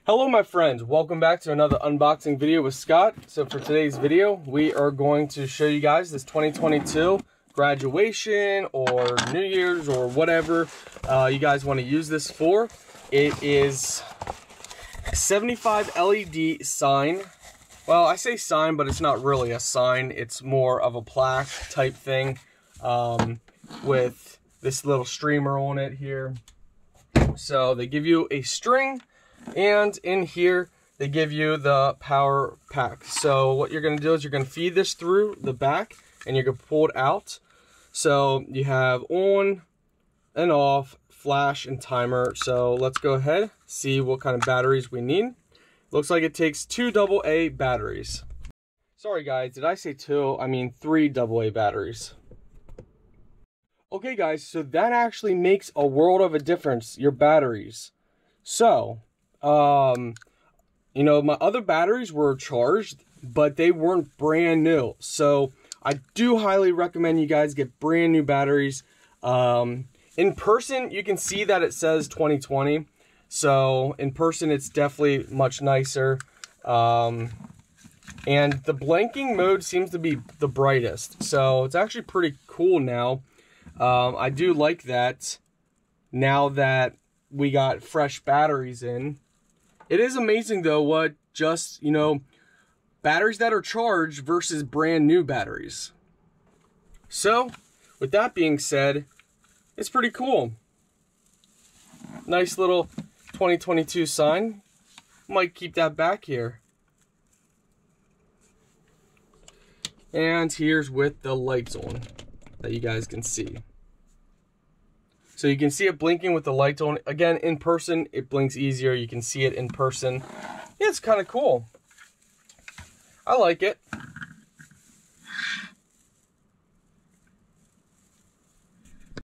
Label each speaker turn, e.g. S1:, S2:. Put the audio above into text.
S1: Hello my friends, welcome back to another unboxing video with Scott. So for today's video, we are going to show you guys this 2022 graduation or New Year's or whatever you guys want to use this for. It is a 75 LED sign. Well, I say sign, but it's not really a sign. It's more of a plaque type thing with this little streamer on it here. So they give you a string, and in here they give you the power pack. So what you're going to do is you're going to feed this through the back and you're going to pull it out. So you have on and off, flash and timer. So let's go ahead, see what kind of batteries we need. Looks like it takes 2 AA batteries. Sorry guys, did I say 2? I mean 3 AA batteries. Okay guys, so that actually makes a world of a difference, your batteries. So, you know, my other batteries were charged, but they weren't brand new. So I do highly recommend you guys get brand new batteries. In person, you can see that it says 2020. So in person, it's definitely much nicer. And the blinking mode seems to be the brightest. So it's actually pretty cool now. I do like that now that we got fresh batteries in. It is amazing though what just, you know, batteries that are charged versus brand new batteries. So with that being said, it's pretty cool. Nice little 2022 sign. Might keep that back here. And here's with the lights on that you guys can see. So you can see it blinking with the lights on. Again, in person, it blinks easier. You can see it in person. Yeah, it's kind of cool. I like it.